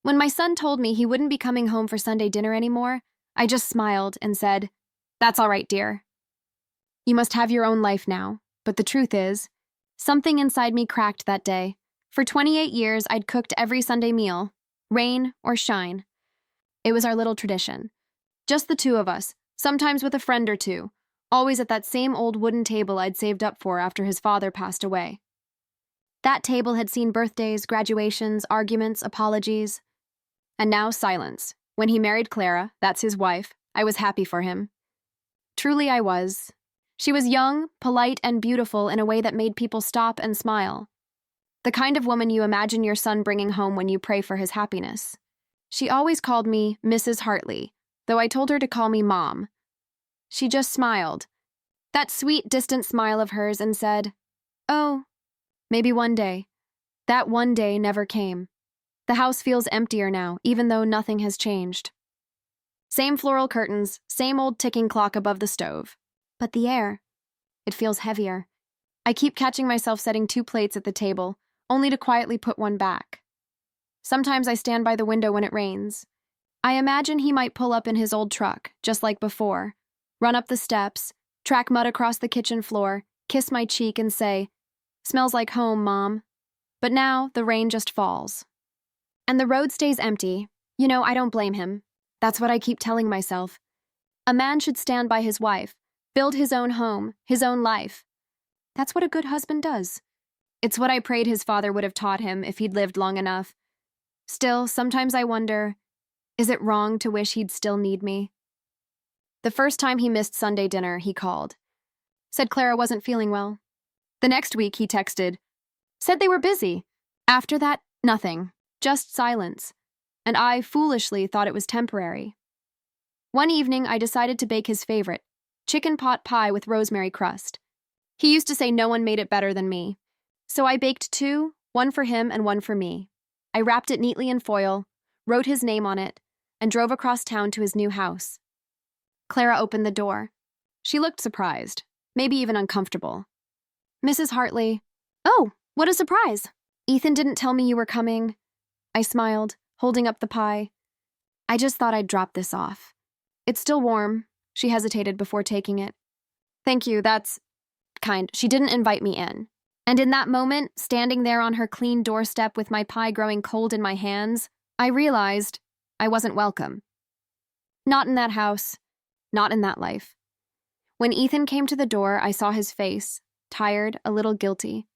When my son told me he wouldn't be coming home for Sunday dinner anymore, I just smiled and said, "That's all right, dear. You must have your own life now." But the truth is, something inside me cracked that day. For 28 years, I'd cooked every Sunday meal, rain or shine. It was our little tradition. Just the two of us, sometimes with a friend or two, always at that same old wooden table I'd saved up for after his father passed away. That table had seen birthdays, graduations, arguments, apologies, and now silence. When he married Clara, that's his wife, I was happy for him. Truly I was. She was young, polite, and beautiful in a way that made people stop and smile. The kind of woman you imagine your son bringing home when you pray for his happiness. She always called me Mrs. Hartley, though I told her to call me Mom. She just smiled, that sweet, distant smile of hers, and said, "Oh, maybe one day." That one day never came. The house feels emptier now, even though nothing has changed. Same floral curtains, same old ticking clock above the stove. But the air, it feels heavier. I keep catching myself setting 2 plates at the table, only to quietly put one back. Sometimes I stand by the window when it rains. I imagine he might pull up in his old truck, just like before, run up the steps, track mud across the kitchen floor, kiss my cheek and say, "Smells like home, Mom." But now the rain just falls. And the road stays empty. You know, I don't blame him. That's what I keep telling myself. A man should stand by his wife, build his own home, his own life. That's what a good husband does. It's what I prayed his father would have taught him if he'd lived long enough. Still, sometimes I wonder, is it wrong to wish he'd still need me? The first time he missed Sunday dinner, he called. Said Clara wasn't feeling well. The next week, he texted. Said they were busy. After that, nothing. Just silence. And I, foolishly, thought it was temporary. One evening, I decided to bake his favorite, chicken pot pie with rosemary crust. He used to say no one made it better than me. So I baked 2, one for him and one for me. I wrapped it neatly in foil, wrote his name on it, and drove across town to his new house. Clara opened the door. She looked surprised, maybe even uncomfortable. "Mrs. Hartley." "Oh, what a surprise. Ethan didn't tell me you were coming." I smiled, holding up the pie. "I just thought I'd drop this off. It's still warm." She hesitated before taking it. "Thank you, that's kind." She didn't invite me in. And in that moment, standing there on her clean doorstep with my pie growing cold in my hands, I realized I wasn't welcome. Not in that house, not in that life. When Ethan came to the door, I saw his face, tired, a little guilty.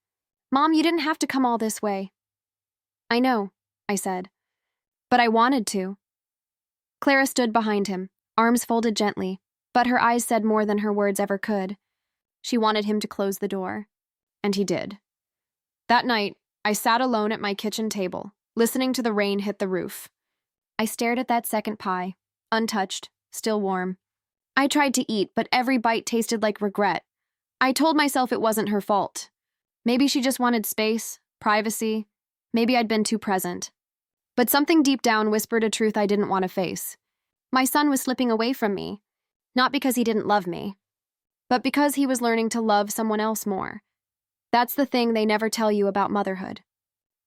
"Mom, you didn't have to come all this way." "I know," I said, "but I wanted to." Clara stood behind him, arms folded gently, but her eyes said more than her words ever could. She wanted him to close the door. And he did. That night, I sat alone at my kitchen table, listening to the rain hit the roof. I stared at that second pie, untouched, still warm. I tried to eat, but every bite tasted like regret. I told myself it wasn't her fault. Maybe she just wanted space, privacy. Maybe I'd been too present. But something deep down whispered a truth I didn't want to face. My son was slipping away from me, not because he didn't love me, but because he was learning to love someone else more. That's the thing they never tell you about motherhood.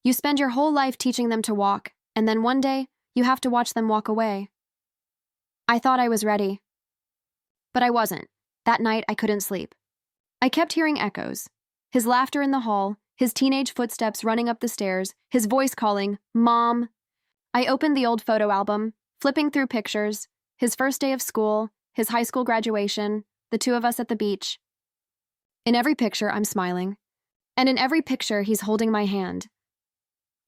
You spend your whole life teaching them to walk, and then one day, you have to watch them walk away. I thought I was ready. But I wasn't. That night, I couldn't sleep. I kept hearing echoes. His laughter in the hall, his teenage footsteps running up the stairs, his voice calling, "Mom." I opened the old photo album, flipping through pictures, his first day of school, his high school graduation, the 2 of us at the beach. In every picture, I'm smiling. And in every picture, he's holding my hand.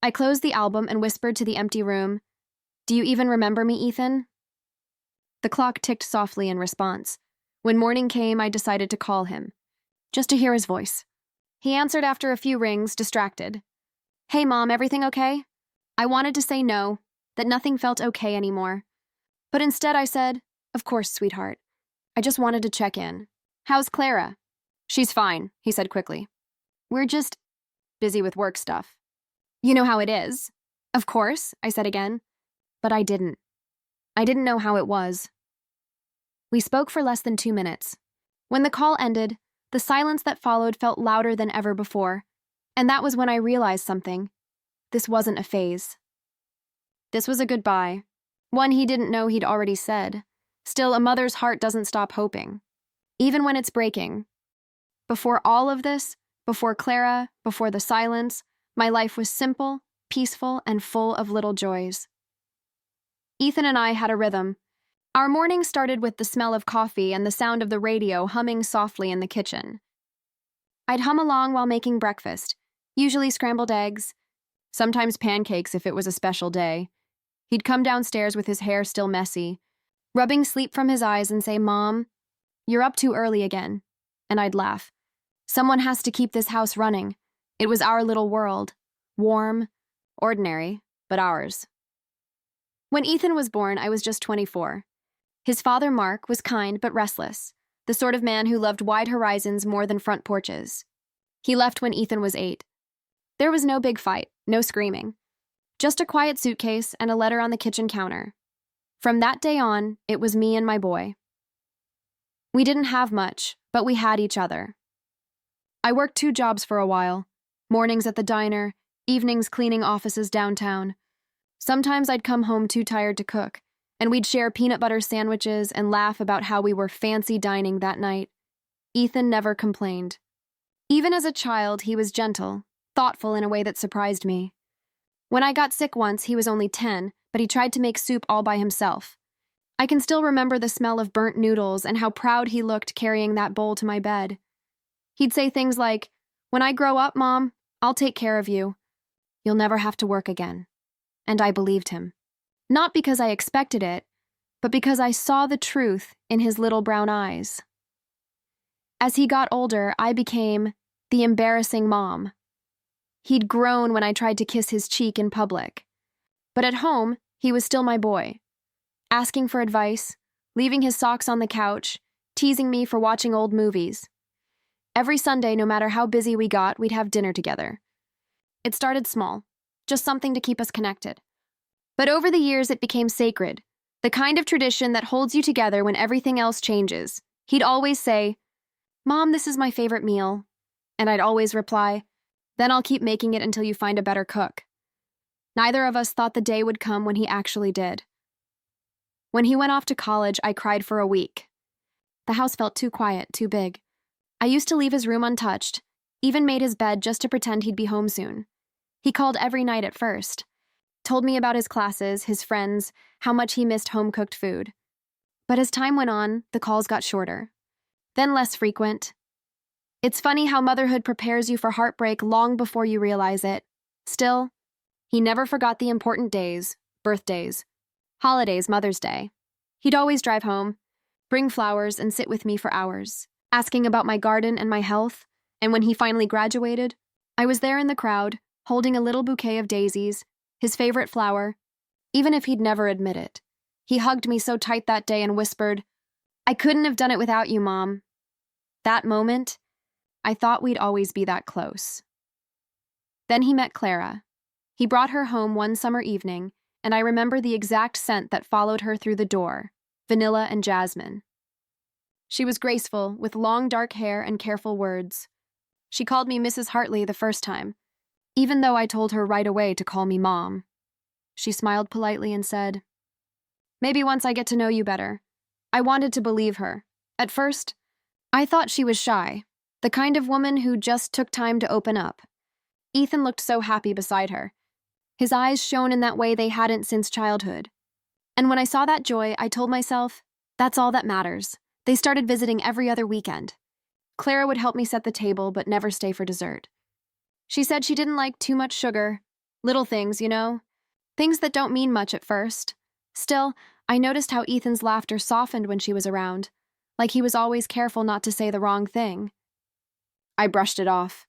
I closed the album and whispered to the empty room, "Do you even remember me, Ethan?" The clock ticked softly in response. When morning came, I decided to call him, just to hear his voice. He answered after a few rings, distracted. "Hey, Mom, everything okay?" I wanted to say no, that nothing felt okay anymore. But instead I said, "Of course, sweetheart. I just wanted to check in. How's Clara?" "She's fine," he said quickly. "We're just busy with work stuff." "You know how it is." "Of course," I said again. But I didn't. I didn't know how it was. We spoke for less than 2 minutes. When the call ended, the silence that followed felt louder than ever before, and that was when I realized something. This wasn't a phase. This was a goodbye. One he didn't know he'd already said. Still, a mother's heart doesn't stop hoping, even when it's breaking. Before all of this, before Clara, before the silence, my life was simple, peaceful, and full of little joys. Ethan and I had a rhythm. Our morning started with the smell of coffee and the sound of the radio humming softly in the kitchen. I'd hum along while making breakfast, usually scrambled eggs, sometimes pancakes if it was a special day. He'd come downstairs with his hair still messy, rubbing sleep from his eyes and say, "Mom, you're up too early again." And I'd laugh. Someone has to keep this house running. It was our little world. Warm, ordinary, but ours. When Ethan was born, I was just 24. His father, Mark, was kind but restless, the sort of man who loved wide horizons more than front porches. He left when Ethan was 8. There was no big fight, no screaming. Just a quiet suitcase and a letter on the kitchen counter. From that day on, it was me and my boy. We didn't have much, but we had each other. I worked 2 jobs for a while, mornings at the diner, evenings cleaning offices downtown. Sometimes I'd come home too tired to cook, and we'd share peanut butter sandwiches and laugh about how we were fancy dining that night. Ethan never complained. Even as a child, he was gentle, thoughtful in a way that surprised me. When I got sick once, he was only 10, but he tried to make soup all by himself. I can still remember the smell of burnt noodles and how proud he looked carrying that bowl to my bed. He'd say things like, "When I grow up, Mom, I'll take care of you. You'll never have to work again." And I believed him. Not because I expected it, but because I saw the truth in his little brown eyes. As he got older, I became the embarrassing mom. He'd grown when I tried to kiss his cheek in public. But at home, he was still my boy. Asking for advice, leaving his socks on the couch, teasing me for watching old movies. Every Sunday, no matter how busy we got, we'd have dinner together. It started small, just something to keep us connected. But over the years, it became sacred, the kind of tradition that holds you together when everything else changes. He'd always say, "Mom, this is my favorite meal." And I'd always reply, "Then I'll keep making it until you find a better cook." Neither of us thought the day would come when he actually did. When he went off to college, I cried for a week. The house felt too quiet, too big. I used to leave his room untouched, even made his bed just to pretend he'd be home soon. He called every night at first. Told me about his classes, his friends, how much he missed home-cooked food. But as time went on, the calls got shorter, then less frequent. It's funny how motherhood prepares you for heartbreak long before you realize it. Still, he never forgot the important days, birthdays, holidays, Mother's Day. He'd always drive home, bring flowers, and sit with me for hours, asking about my garden and my health. And when he finally graduated, I was there in the crowd, holding a little bouquet of daisies, his favorite flower, even if he'd never admit it. He hugged me so tight that day and whispered, "I couldn't have done it without you, Mom." That moment, I thought we'd always be that close. Then he met Clara. He brought her home one summer evening, and I remember the exact scent that followed her through the door, vanilla and jasmine. She was graceful, with long dark hair and careful words. She called me Mrs. Hartley the first time, even though I told her right away to call me Mom. She smiled politely and said, "Maybe once I get to know you better." I wanted to believe her. At first, I thought she was shy, the kind of woman who just took time to open up. Ethan looked so happy beside her. His eyes shone in that way they hadn't since childhood. And when I saw that joy, I told myself, that's all that matters. They started visiting every other weekend. Clara would help me set the table, but never stay for dessert. She said she didn't like too much sugar. Little things, you know? Things that don't mean much at first. Still, I noticed how Ethan's laughter softened when she was around, like he was always careful not to say the wrong thing. I brushed it off.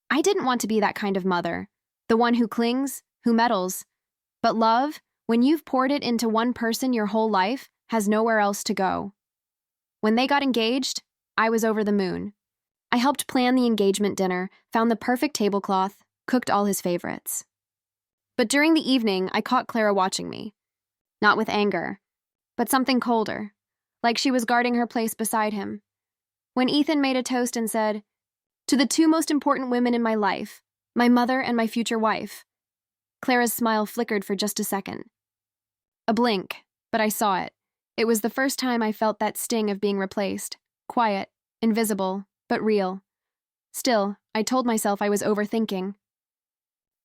I didn't want to be that kind of mother, the one who clings, who meddles. But love, when you've poured it into one person your whole life, has nowhere else to go. When they got engaged, I was over the moon. I helped plan the engagement dinner, found the perfect tablecloth, cooked all his favorites. But during the evening, I caught Clara watching me. Not with anger, but something colder, like she was guarding her place beside him. When Ethan made a toast and said, "To the 2 most important women in my life, my mother and my future wife," Clara's smile flickered for just a second. A blink, but I saw it. It was the first time I felt that sting of being replaced. Quiet, invisible, but real. Still, I told myself I was overthinking.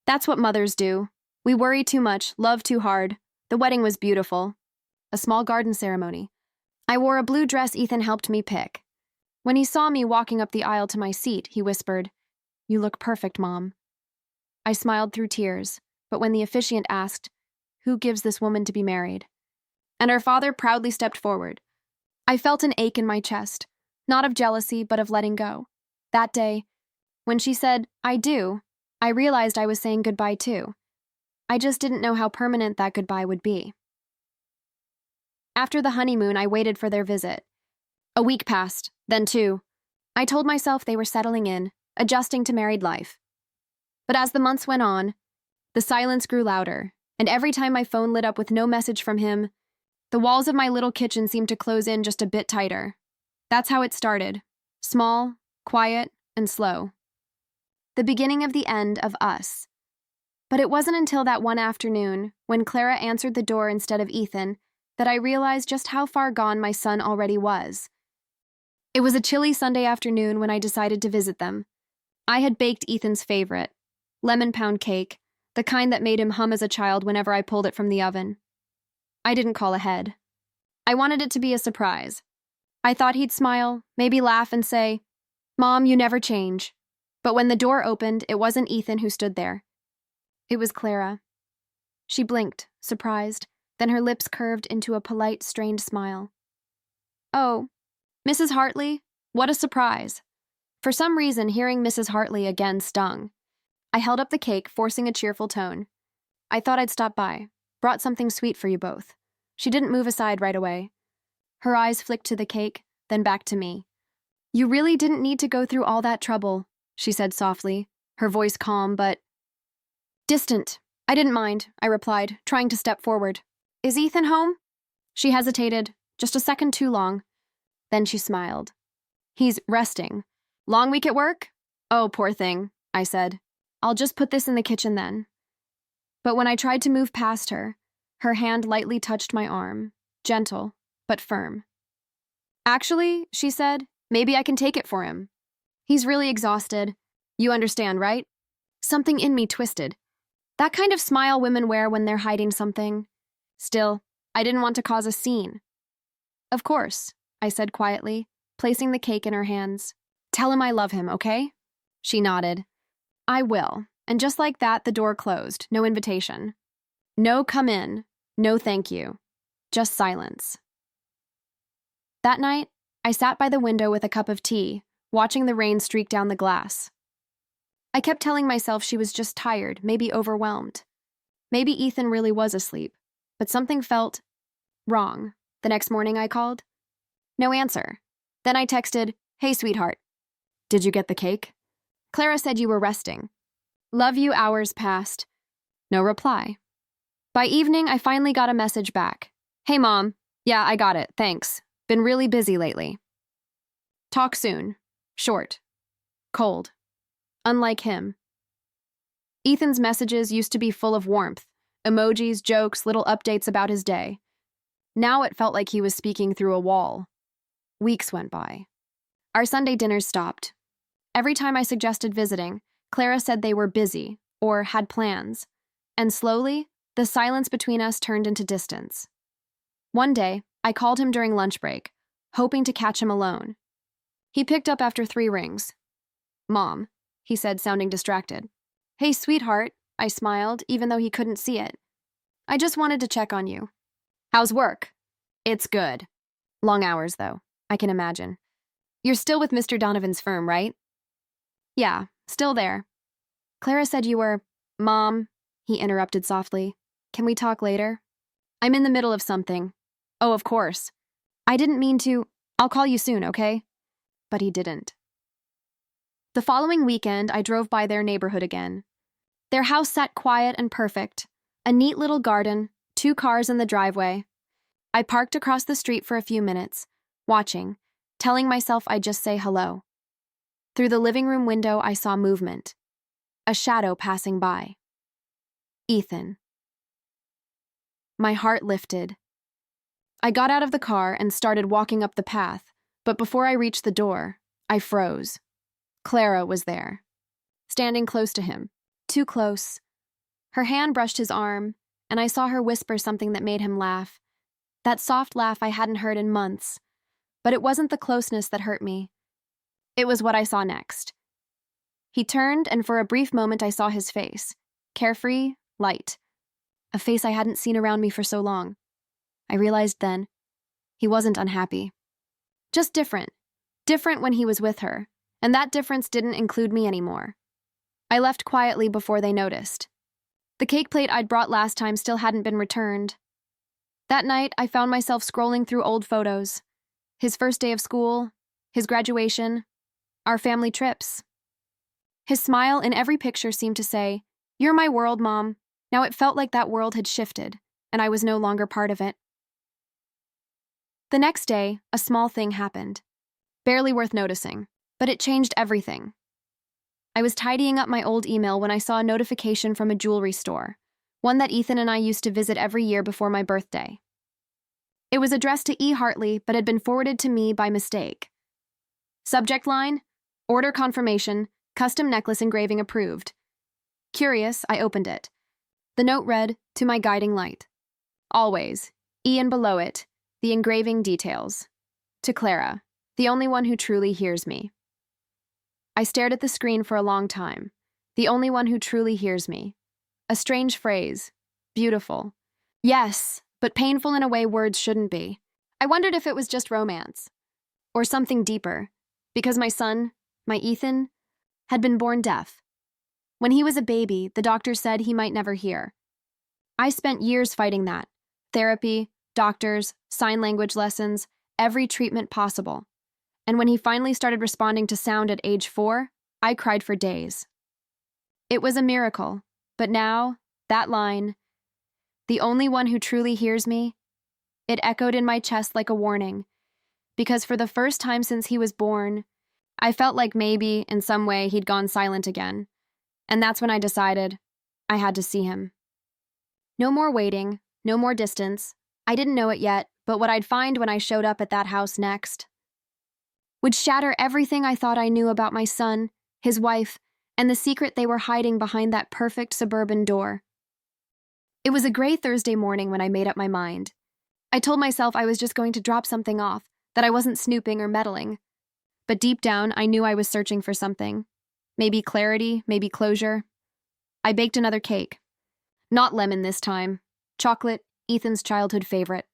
That's what mothers do. We worry too much, love too hard. The wedding was beautiful. A small garden ceremony. I wore a blue dress Ethan helped me pick. When he saw me walking up the aisle to my seat, he whispered, "You look perfect, Mom." I smiled through tears, but when the officiant asked, "Who gives this woman to be married?" and her father proudly stepped forward, I felt an ache in my chest, not of jealousy, but of letting go. That day, when she said, "I do," I realized I was saying goodbye too. I just didn't know how permanent that goodbye would be. After the honeymoon, I waited for their visit. A week passed, then two. I told myself they were settling in, adjusting to married life. But as the months went on, the silence grew louder, and every time my phone lit up with no message from him, the walls of my little kitchen seemed to close in just a bit tighter. That's how it started. Small, quiet, and slow. The beginning of the end of us. But it wasn't until that one afternoon, when Clara answered the door instead of Ethan, that I realized just how far gone my son already was. It was a chilly Sunday afternoon when I decided to visit them. I had baked Ethan's favorite, lemon pound cake, the kind that made him hum as a child whenever I pulled it from the oven. I didn't call ahead. I wanted it to be a surprise. I thought he'd smile, maybe laugh and say, "Mom, you never change." But when the door opened, it wasn't Ethan who stood there. It was Clara. She blinked, surprised, then her lips curved into a polite, strained smile. "Oh, Mrs. Hartley, what a surprise." For some reason, hearing Mrs. Hartley again stung. I held up the cake, forcing a cheerful tone. "I thought I'd stop by. Brought something sweet for you both." She didn't move aside right away. Her eyes flicked to the cake, then back to me. "You really didn't need to go through all that trouble," she said softly, her voice calm but distant. "I didn't mind," I replied, trying to step forward. "Is Ethan home?" She hesitated, just a second too long. Then she smiled. "He's resting. Long week at work?" "Oh, poor thing," I said. "I'll just put this in the kitchen then." But when I tried to move past her, her hand lightly touched my arm, gentle, but firm. "Actually," she said, "maybe I can take it for him. He's really exhausted. You understand, right?" Something in me twisted. That kind of smile women wear when they're hiding something. Still, I didn't want to cause a scene. "Of course," I said quietly, placing the cake in her hands. "Tell him I love him, okay?" She nodded. "I will." And just like that, the door closed. No invitation. No come in. No thank you. Just silence. That night, I sat by the window with a cup of tea, watching the rain streak down the glass. I kept telling myself she was just tired, maybe overwhelmed. Maybe Ethan really was asleep, but something felt wrong. The next morning I called. No answer. Then I texted, "Hey, sweetheart. Did you get the cake? Clara said you were resting. Love you." Hours passed. No reply. By evening, I finally got a message back. "Hey, Mom. Yeah, I got it. Thanks. Been really busy lately. Talk soon." Short. Cold. Unlike him. Ethan's messages used to be full of warmth, emojis, jokes, little updates about his day. Now it felt like he was speaking through a wall. Weeks went by. Our Sunday dinners stopped. Every time I suggested visiting, Clara said they were busy or had plans, and slowly, the silence between us turned into distance. One day, I called him during lunch break, hoping to catch him alone. He picked up after 3 rings. "Mom," he said, sounding distracted. "Hey, sweetheart," I smiled, even though he couldn't see it. "I just wanted to check on you." "How's work?" "It's good. Long hours, though, I can imagine." "You're still with Mr. Donovan's firm, right?" "Yeah, still there." "Clara said you were—" "Mom," he interrupted softly. "Can we talk later? I'm in the middle of something." "Oh, of course." "I didn't mean to. I'll call you soon, okay?" But he didn't. The following weekend, I drove by their neighborhood again. Their house sat quiet and perfect. A neat little garden, 2 cars in the driveway. I parked across the street for a few minutes, watching, telling myself I'd just say hello. Through the living room window, I saw movement. A shadow passing by. Ethan. My heart lifted. I got out of the car and started walking up the path, but before I reached the door, I froze. Clara was there, standing close to him, too close. Her hand brushed his arm, and I saw her whisper something that made him laugh. That soft laugh I hadn't heard in months. But it wasn't the closeness that hurt me. It was what I saw next. He turned, and for a brief moment I saw his face. Carefree, light. A face I hadn't seen around me for so long. I realized then, he wasn't unhappy. Just different. Different when he was with her, and that difference didn't include me anymore. I left quietly before they noticed. The cake plate I'd brought last time still hadn't been returned. That night, I found myself scrolling through old photos. His first day of school, his graduation, our family trips. His smile in every picture seemed to say, "You're my world, Mom." Now it felt like that world had shifted, and I was no longer part of it. The next day, a small thing happened. Barely worth noticing, but it changed everything. I was tidying up my old email when I saw a notification from a jewelry store, one that Ethan and I used to visit every year before my birthday. It was addressed to E. Hartley, but had been forwarded to me by mistake. Subject line, order confirmation, custom necklace engraving approved. Curious, I opened it. The note read, "To my guiding light. Always, E, and below it, the engraving details. To Clara, the only one who truly hears me." I stared at the screen for a long time. The only one who truly hears me. A strange phrase. Beautiful. Yes, but painful in a way words shouldn't be. I wondered if it was just romance. Or something deeper. Because my son, my Ethan, had been born deaf. When he was a baby, the doctor said he might never hear. I spent years fighting that. Therapy, doctors, sign language lessons, every treatment possible. And when he finally started responding to sound at age 4, I cried for days. It was a miracle, but now, that line, "The only one who truly hears me," it echoed in my chest like a warning, because for the first time since he was born, I felt like maybe, in some way, he'd gone silent again. And that's when I decided I had to see him. No more waiting, no more distance. I didn't know it yet, but what I'd find when I showed up at that house next would shatter everything I thought I knew about my son, his wife, and the secret they were hiding behind that perfect suburban door. It was a gray Thursday morning when I made up my mind. I told myself I was just going to drop something off, that I wasn't snooping or meddling. But deep down, I knew I was searching for something. Maybe clarity, maybe closure. I baked another cake. Not lemon this time. Chocolate, Ethan's childhood favorite.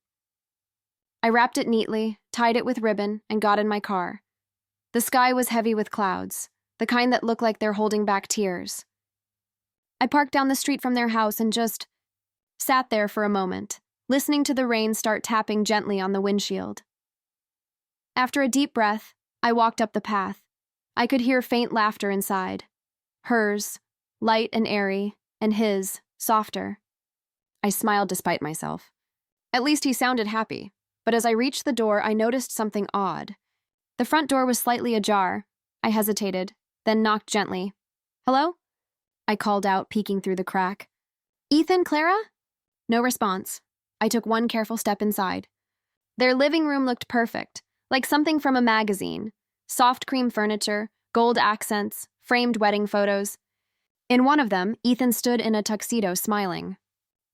I wrapped it neatly, tied it with ribbon, and got in my car. The sky was heavy with clouds, the kind that look like they're holding back tears. I parked down the street from their house and just sat there for a moment, listening to the rain start tapping gently on the windshield. After a deep breath, I walked up the path. I could hear faint laughter inside. Hers, light and airy, and his, softer. I smiled despite myself. At least he sounded happy. But as I reached the door, I noticed something odd. The front door was slightly ajar. I hesitated, then knocked gently. "Hello?" I called out, peeking through the crack. "Ethan, Clara?" No response. I took one careful step inside. Their living room looked perfect, like something from a magazine. Soft cream furniture, gold accents, framed wedding photos. In one of them, Ethan stood in a tuxedo, smiling.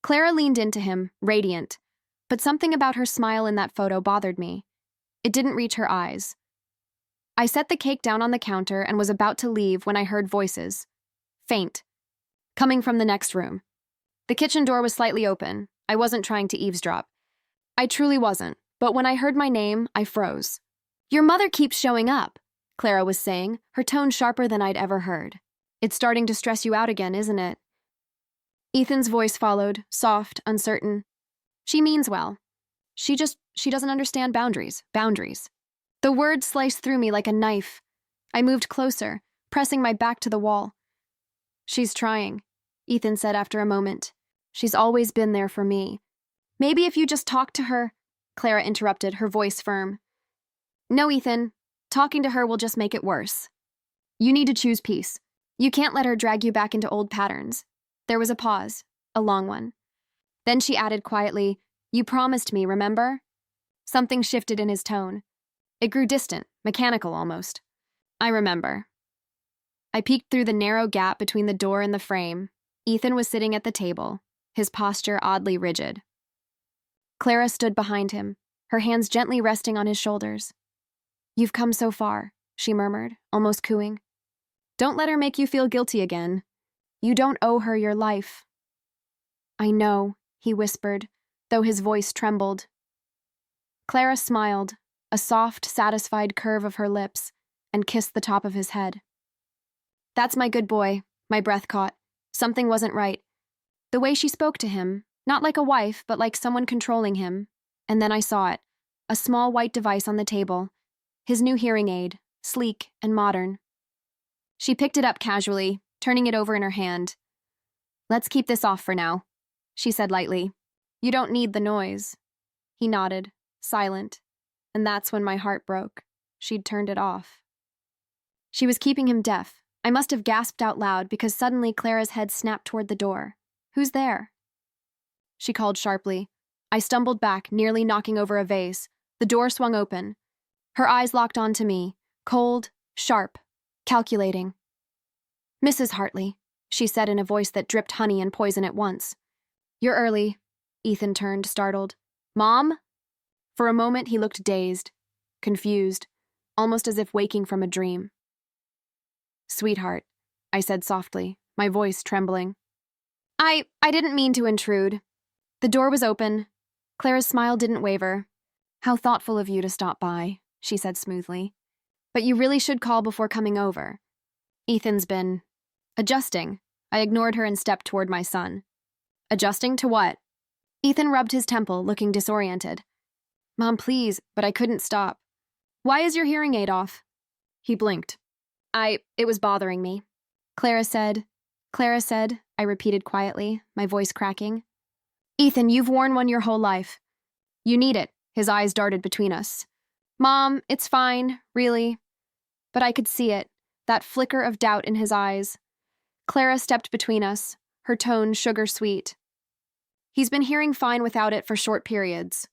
Clara leaned into him, radiant. But something about her smile in that photo bothered me. It didn't reach her eyes. I set the cake down on the counter and was about to leave when I heard voices. Faint. Coming from the next room. The kitchen door was slightly open. I wasn't trying to eavesdrop. I truly wasn't, but when I heard my name, I froze. "Your mother keeps showing up," Clara was saying, her tone sharper than I'd ever heard. "It's starting to stress you out again, isn't it?" Ethan's voice followed, soft, uncertain. "She means well. She doesn't understand boundaries. Boundaries." The words sliced through me like a knife. I moved closer, pressing my back to the wall. "She's trying," Ethan said after a moment. "She's always been there for me." "Maybe if you just talk to her," Clara interrupted, her voice firm. "No, Ethan. Talking to her will just make it worse. You need to choose peace. You can't let her drag you back into old patterns." There was a pause, a long one. Then she added quietly, "You promised me, remember?" Something shifted in his tone. It grew distant, mechanical almost. "I remember." I peeked through the narrow gap between the door and the frame. Ethan was sitting at the table, his posture oddly rigid. Clara stood behind him, her hands gently resting on his shoulders. "You've come so far," she murmured, almost cooing. "Don't let her make you feel guilty again. You don't owe her your life." "I know," he whispered, though his voice trembled. Clara smiled, a soft, satisfied curve of her lips, and kissed the top of his head. "That's my good boy," my breath caught. Something wasn't right. The way she spoke to him, not like a wife, but like someone controlling him. And then I saw it, a small white device on the table, his new hearing aid, sleek and modern. She picked it up casually, turning it over in her hand. "Let's keep this off for now," she said lightly. "You don't need the noise." He nodded, silent, and that's when my heart broke. She'd turned it off. She was keeping him deaf. I must have gasped out loud because suddenly Clara's head snapped toward the door. "Who's there?" She called sharply. I stumbled back, nearly knocking over a vase. The door swung open. Her eyes locked onto me, cold, sharp, calculating. "Mrs. Hartley," she said in a voice that dripped honey and poison at once. "You're early." Ethan turned, startled. "Mom?" For a moment he looked dazed, confused, almost as if waking from a dream. "Sweetheart," I said softly, my voice trembling. I didn't mean to intrude." The door was open. Clara's smile didn't waver. "How thoughtful of you to stop by," she said smoothly. "But you really should call before coming over. Ethan's been adjusting." I ignored her and stepped toward my son. "Adjusting to what?" Ethan rubbed his temple, looking disoriented. "Mom, please," but I couldn't stop. "Why is your hearing aid off?" He blinked. It was bothering me." Clara said, I repeated quietly, my voice cracking. "Ethan, you've worn one your whole life. You need it." His eyes darted between us. "Mom, it's fine, really." But I could see it, that flicker of doubt in his eyes. Clara stepped between us, her tone sugar-sweet. "He's been hearing fine without it for short periods.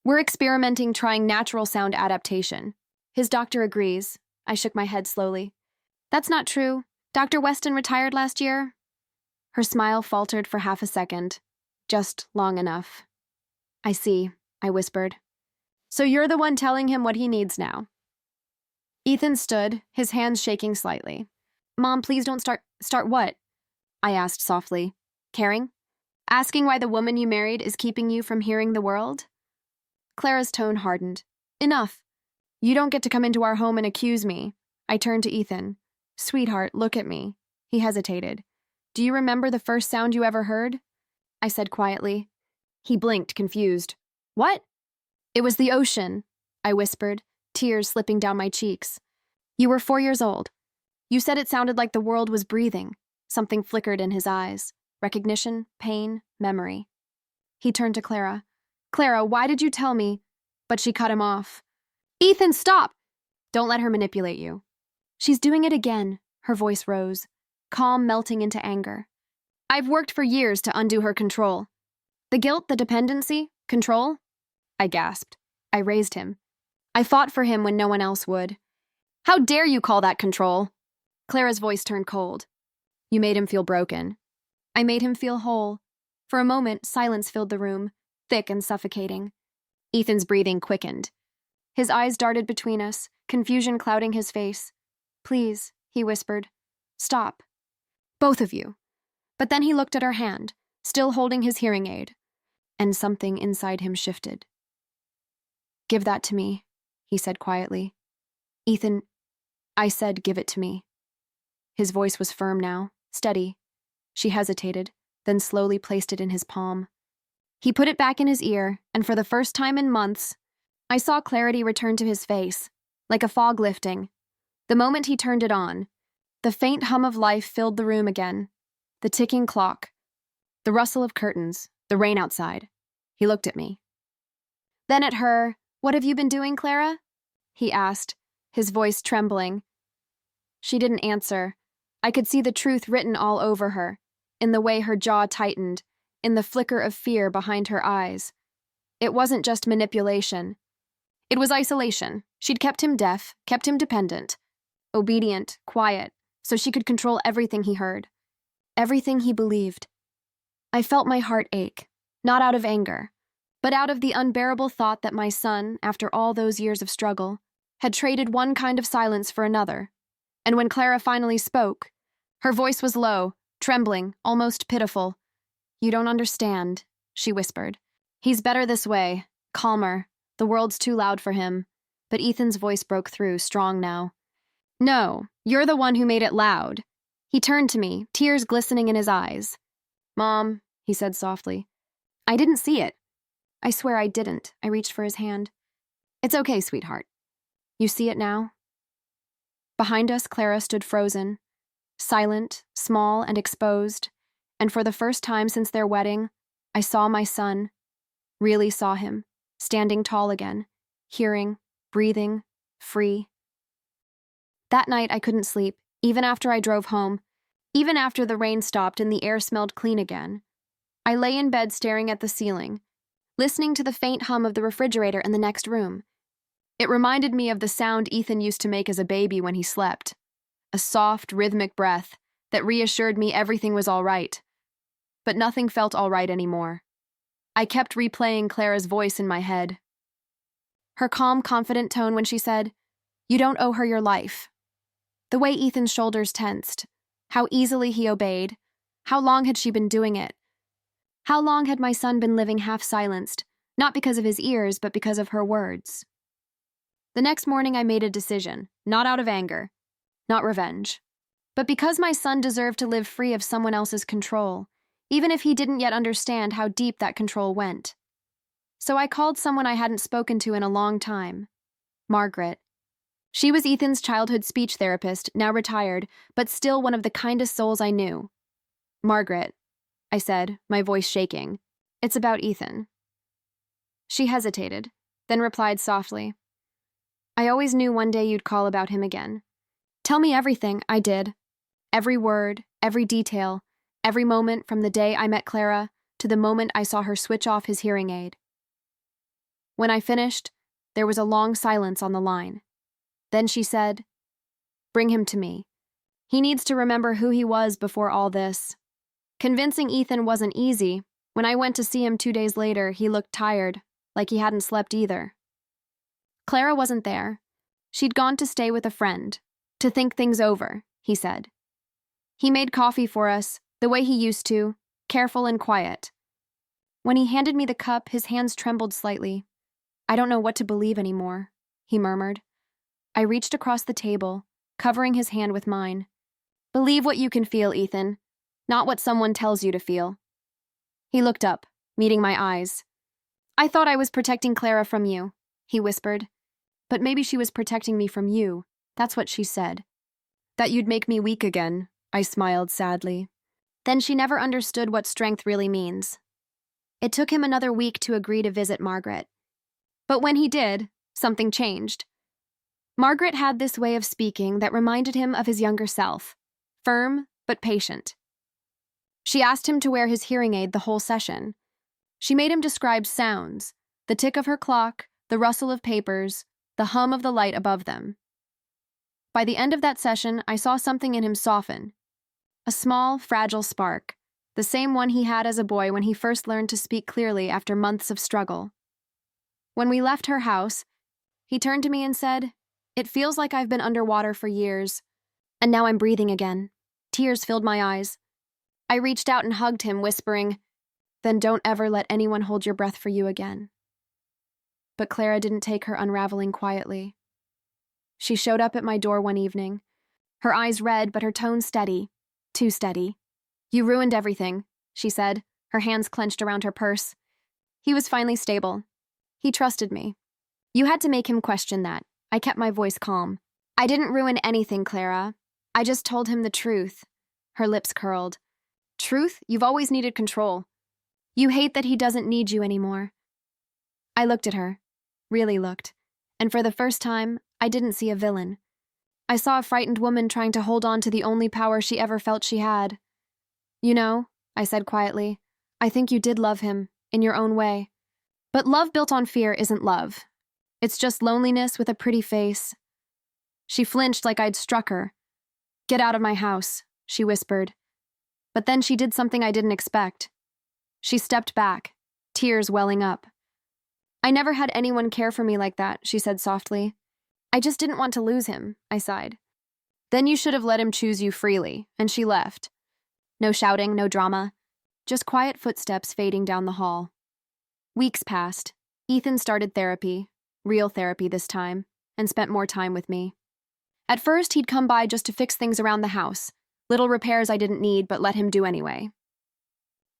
We're experimenting trying natural sound adaptation. His doctor agrees." I shook my head slowly. "That's not true. Dr. Weston retired last year." Her smile faltered for half a second, just long enough. "I see," I whispered. "So you're the one telling him what he needs now." Ethan stood, his hands shaking slightly. "Mom, please don't start what?" I asked softly. "Caring? Asking why the woman you married is keeping you from hearing the world?" Clara's tone hardened. "Enough. You don't get to come into our home and accuse me." I turned to Ethan. "Sweetheart, look at me." He hesitated. "Do you remember the first sound you ever heard?" I said quietly. He blinked, confused. "What?" "It was the ocean," I whispered, tears slipping down my cheeks. "You were 4 years old. You said it sounded like the world was breathing." Something flickered in his eyes. Recognition, pain, memory. He turned to Clara. "Clara, why did you tell me?" But she cut him off. "Ethan, stop!" "Don't let her manipulate you." "She's doing it again." Her voice rose, calm melting into anger. "I've worked for years to undo her control." "The guilt, the dependency, control?" I gasped. I raised him. I fought for him when no one else would. "How dare you call that control?" Clara's voice turned cold. "You made him feel broken." I made him feel whole. For a moment, silence filled the room, thick and suffocating. Ethan's breathing quickened. His eyes darted between us, confusion clouding his face. "Please," he whispered. "Stop. Both of you." But then he looked at her hand, still holding his hearing aid, and something inside him shifted. "Give that to me," he said quietly. "Ethan," I said, "give it to me." His voice was firm now, steady. She hesitated, then slowly placed it in his palm. He put it back in his ear, and for the first time in months, I saw clarity return to his face, like a fog lifting. The moment he turned it on, the faint hum of life filled the room again. The ticking clock, the rustle of curtains, the rain outside. He looked at me. Then at her. "What have you been doing, Clara?" he asked, his voice trembling. She didn't answer. I could see the truth written all over her, in the way her jaw tightened, in the flicker of fear behind her eyes. It wasn't just manipulation. It was isolation. She'd kept him deaf, kept him dependent, obedient, quiet, so she could control everything he heard, everything he believed. I felt my heart ache, not out of anger, but out of the unbearable thought that my son, after all those years of struggle, had traded one kind of silence for another. And when Clara finally spoke, her voice was low, trembling, almost pitiful. "You don't understand," she whispered. "He's better this way, calmer. The world's too loud for him." But Ethan's voice broke through, strong now. "No, you're the one who made it loud." He turned to me, tears glistening in his eyes. "Mom," he said softly. "I didn't see it." "I swear I didn't." I reached for his hand. "It's okay, sweetheart. You see it now?" Behind us, Clara stood frozen, silent, small, and exposed, and for the first time since their wedding, I saw my son, really saw him, standing tall again, hearing, breathing, free. That night I couldn't sleep, even after I drove home, even after the rain stopped and the air smelled clean again. I lay in bed staring at the ceiling, listening to the faint hum of the refrigerator in the next room. It reminded me of the sound Ethan used to make as a baby when he slept, a soft, rhythmic breath that reassured me everything was all right. But nothing felt all right anymore. I kept replaying Clara's voice in my head. Her calm, confident tone when she said, "You don't owe her your life." The way Ethan's shoulders tensed, how easily he obeyed, how long had she been doing it? How long had my son been living half-silenced, not because of his ears, but because of her words? The next morning I made a decision, not out of anger, not revenge, but because my son deserved to live free of someone else's control, even if he didn't yet understand how deep that control went. So I called someone I hadn't spoken to in a long time, Margaret. She was Ethan's childhood speech therapist, now retired, but still one of the kindest souls I knew. "Margaret," I said, my voice shaking, "it's about Ethan." She hesitated, then replied softly, "I always knew one day you'd call about him again." "Tell me everything." I did. Every word, every detail, every moment from the day I met Clara to the moment I saw her switch off his hearing aid. When I finished, there was a long silence on the line. Then she said, "Bring him to me. He needs to remember who he was before all this." Convincing Ethan wasn't easy. When I went to see him 2 days later, he looked tired, like he hadn't slept either. Clara wasn't there. She'd gone to stay with a friend, to think things over, he said. He made coffee for us, the way he used to, careful and quiet. When he handed me the cup, his hands trembled slightly. "I don't know what to believe anymore," he murmured. I reached across the table, covering his hand with mine. "Believe what you can feel, Ethan, not what someone tells you to feel." He looked up, meeting my eyes. "I thought I was protecting Clara from you," he whispered. "But maybe she was protecting me from you. That's what she said." "That you'd make me weak again," I smiled sadly. Then she never understood what strength really means. It took him another week to agree to visit Margaret. But when he did, something changed. Margaret had this way of speaking that reminded him of his younger self, firm but patient. She asked him to wear his hearing aid the whole session. She made him describe sounds, the tick of her clock, the rustle of papers, the hum of the light above them. By the end of that session, I saw something in him soften. A small, fragile spark, the same one he had as a boy when he first learned to speak clearly after months of struggle. When we left her house, he turned to me and said, "It feels like I've been underwater for years, and now I'm breathing again." Tears filled my eyes. I reached out and hugged him, whispering, "Then don't ever let anyone hold your breath for you again." But Clara didn't take her unraveling quietly. She showed up at my door one evening, her eyes red but her tone steady, too steady. "You ruined everything," she said, her hands clenched around her purse. He was finally stable. He trusted me. "You had to make him question that." I kept my voice calm. "I didn't ruin anything, Clara. I just told him the truth." Her lips curled. "Truth? You've always needed control. You hate that he doesn't need you anymore." I looked at her, really looked, and for the first time, I didn't see a villain. I saw a frightened woman trying to hold on to the only power she ever felt she had. "You know," I said quietly, I think you did love him, in your own way. But love built on fear isn't love. It's just loneliness with a pretty face. She flinched like I'd struck her. Get out of my house, she whispered. But then she did something I didn't expect. She stepped back, tears welling up. I never had anyone care for me like that, she said softly. I just didn't want to lose him, I sighed. Then you should have let him choose you freely, and she left. No shouting, no drama, just quiet footsteps fading down the hall. Weeks passed. Ethan started therapy, real therapy this time, and spent more time with me. At first, he'd come by just to fix things around the house, little repairs I didn't need but let him do anyway.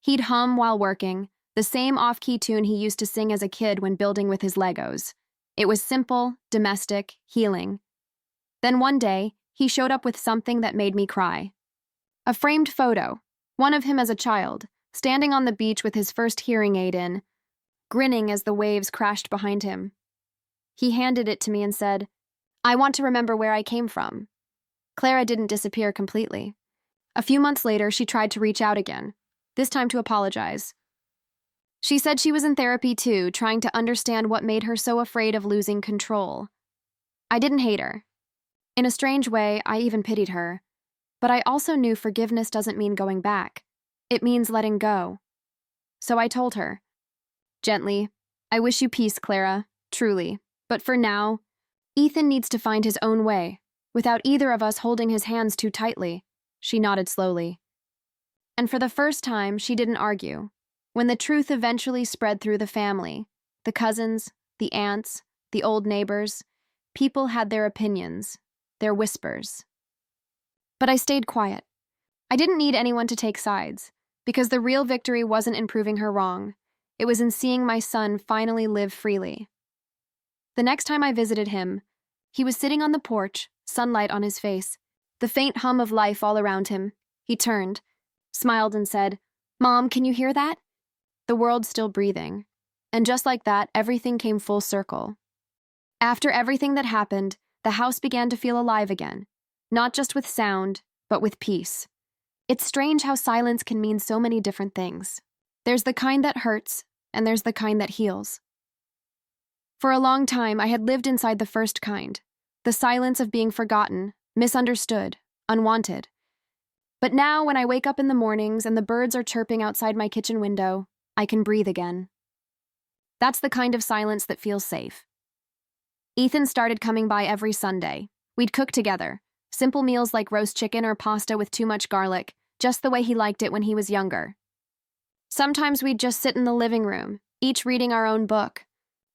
He'd hum while working, the same off-key tune he used to sing as a kid when building with his Legos. It was simple, domestic, healing. Then one day, he showed up with something that made me cry. A framed photo, one of him as a child, standing on the beach with his first hearing aid in, grinning as the waves crashed behind him. He handed it to me and said, I want to remember where I came from. Clara didn't disappear completely. A few months later, she tried to reach out again, this time to apologize. She said she was in therapy too, trying to understand what made her so afraid of losing control. I didn't hate her. In a strange way, I even pitied her. But I also knew forgiveness doesn't mean going back. It means letting go. So I told her, gently, I wish you peace, Clara, truly. But for now, Ethan needs to find his own way, without either of us holding his hands too tightly. She nodded slowly. And for the first time, she didn't argue. When the truth eventually spread through the family, the cousins, the aunts, the old neighbors, people had their opinions, their whispers. But I stayed quiet. I didn't need anyone to take sides, because the real victory wasn't in proving her wrong. It was in seeing my son finally live freely. The next time I visited him, he was sitting on the porch, sunlight on his face, the faint hum of life all around him. He turned, smiled and said, Mom, can you hear that? The world still breathing. And just like that, everything came full circle. After everything that happened, the house began to feel alive again, not just with sound, but with peace. It's strange how silence can mean so many different things. There's the kind that hurts, and there's the kind that heals. For a long time, I had lived inside the first kind, the silence of being forgotten, misunderstood, unwanted. But now, when I wake up in the mornings and the birds are chirping outside my kitchen window, I can breathe again. That's the kind of silence that feels safe. Ethan started coming by every Sunday. We'd cook together, simple meals like roast chicken or pasta with too much garlic, just the way he liked it when he was younger. Sometimes we'd just sit in the living room, each reading our own book,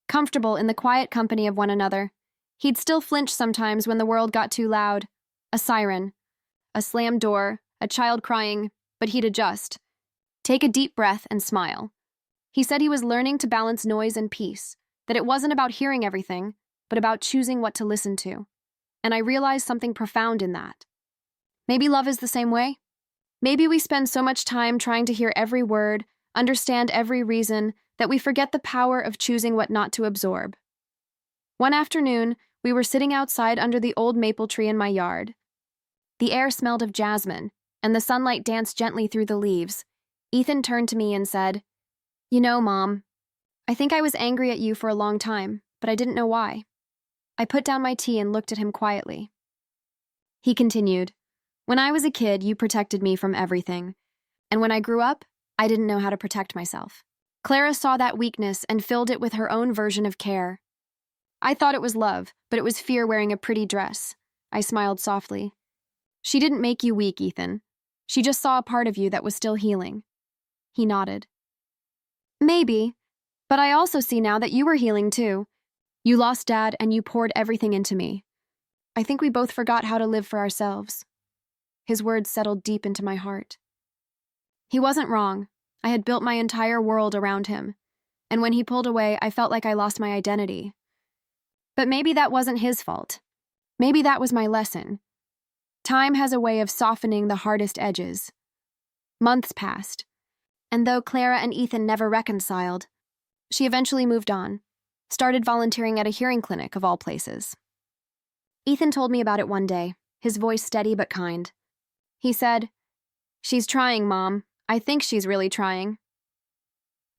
comfortable in the quiet company of one another. He'd still flinch sometimes when the world got too loud. A siren, a slammed door, a child crying, but he'd adjust. Take a deep breath and smile. He said he was learning to balance noise and peace, that it wasn't about hearing everything, but about choosing what to listen to. And I realized something profound in that. Maybe love is the same way. Maybe we spend so much time trying to hear every word, understand every reason, that we forget the power of choosing what not to absorb. One afternoon, we were sitting outside under the old maple tree in my yard. The air smelled of jasmine, and the sunlight danced gently through the leaves. Ethan turned to me and said, You know, Mom, I think I was angry at you for a long time, but I didn't know why. I put down my tea and looked at him quietly. He continued, When I was a kid, you protected me from everything. And when I grew up, I didn't know how to protect myself. Clara saw that weakness and filled it with her own version of care. I thought it was love, but it was fear wearing a pretty dress. I smiled softly. She didn't make you weak, Ethan. She just saw a part of you that was still healing. He nodded. Maybe, but I also see now that you were healing too. You lost Dad and you poured everything into me. I think we both forgot how to live for ourselves. His words settled deep into my heart. He wasn't wrong. I had built my entire world around him, and when he pulled away, I felt like I lost my identity. But maybe that wasn't his fault. Maybe that was my lesson. Time has a way of softening the hardest edges. Months passed, and though Clara and Ethan never reconciled, she eventually moved on, started volunteering at a hearing clinic of all places. Ethan told me about it one day, his voice steady but kind. He said, She's trying, Mom. I think she's really trying.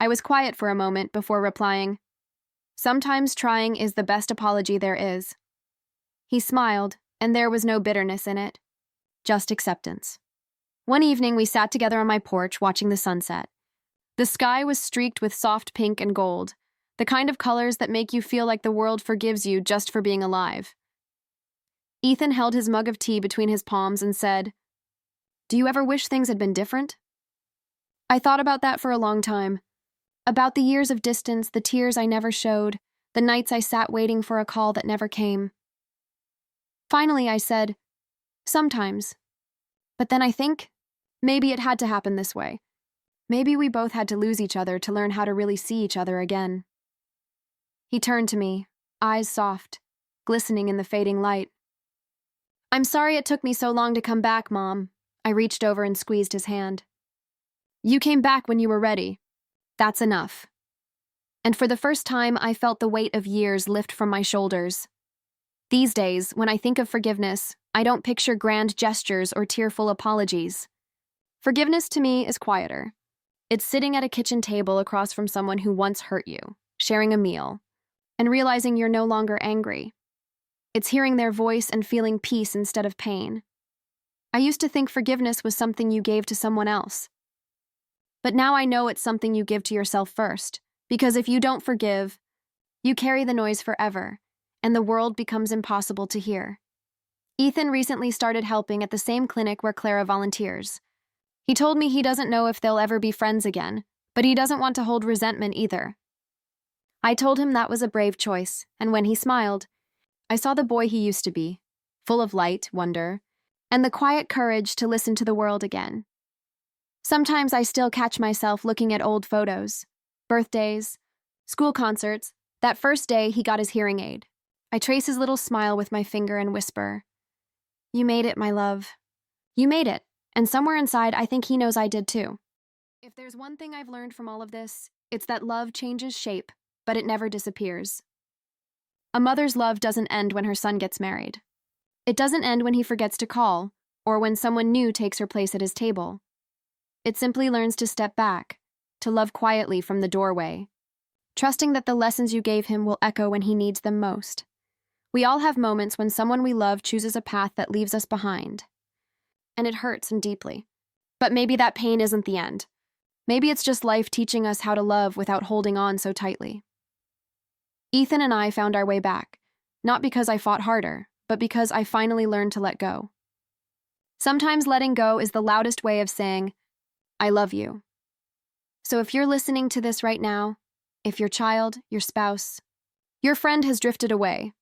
I was quiet for a moment before replying, "Sometimes trying is the best apology there is." He smiled, and there was no bitterness in it, just acceptance. One evening, we sat together on my porch watching the sunset. The sky was streaked with soft pink and gold, the kind of colors that make you feel like the world forgives you just for being alive. Ethan held his mug of tea between his palms and said, "Do you ever wish things had been different?" I thought about that for a long time. About the years of distance, the tears I never showed, the nights I sat waiting for a call that never came. Finally, I said, "Sometimes. But then I think, maybe it had to happen this way. Maybe we both had to lose each other to learn how to really see each other again." He turned to me, eyes soft, glistening in the fading light. "I'm sorry it took me so long to come back, Mom." I reached over and squeezed his hand. "You came back when you were ready. That's enough." And for the first time, I felt the weight of years lift from my shoulders. These days, when I think of forgiveness, I don't picture grand gestures or tearful apologies. Forgiveness to me is quieter. It's sitting at a kitchen table across from someone who once hurt you, sharing a meal, and realizing you're no longer angry. It's hearing their voice and feeling peace instead of pain. I used to think forgiveness was something you gave to someone else. But now I know it's something you give to yourself first, because if you don't forgive, you carry the noise forever, and the world becomes impossible to hear. Ethan recently started helping at the same clinic where Clara volunteers. He told me he doesn't know if they'll ever be friends again, but he doesn't want to hold resentment either. I told him that was a brave choice, and when he smiled, I saw the boy he used to be, full of light, wonder, and the quiet courage to listen to the world again. Sometimes I still catch myself looking at old photos, birthdays, school concerts, that first day he got his hearing aid. I trace his little smile with my finger and whisper, "You made it, my love. You made it." And somewhere inside, I think he knows I did too. If there's one thing I've learned from all of this, it's that love changes shape, but it never disappears. A mother's love doesn't end when her son gets married. It doesn't end when he forgets to call, or when someone new takes her place at his table. It simply learns to step back, to love quietly from the doorway, trusting that the lessons you gave him will echo when he needs them most. We all have moments when someone we love chooses a path that leaves us behind. And it hurts and deeply. But maybe that pain isn't the end. Maybe it's just life teaching us how to love without holding on so tightly. Ethan and I found our way back, not because I fought harder, but because I finally learned to let go. Sometimes letting go is the loudest way of saying, "I love you." So if you're listening to this right now, if your child, your spouse, your friend has drifted away,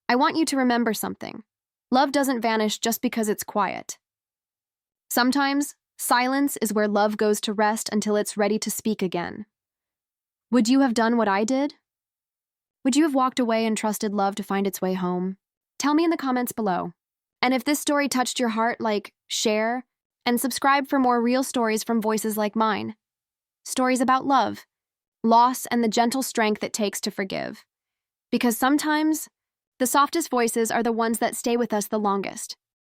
I want you to remember something. Love doesn't vanish just because it's quiet. Sometimes, silence is where love goes to rest until it's ready to speak again. Would you have done what I did? Would you have walked away and trusted love to find its way home? Tell me in the comments below. And if this story touched your heart, share, and subscribe for more real stories from voices like mine. Stories about love, loss, and the gentle strength it takes to forgive. Because sometimes, the softest voices are the ones that stay with us the longest.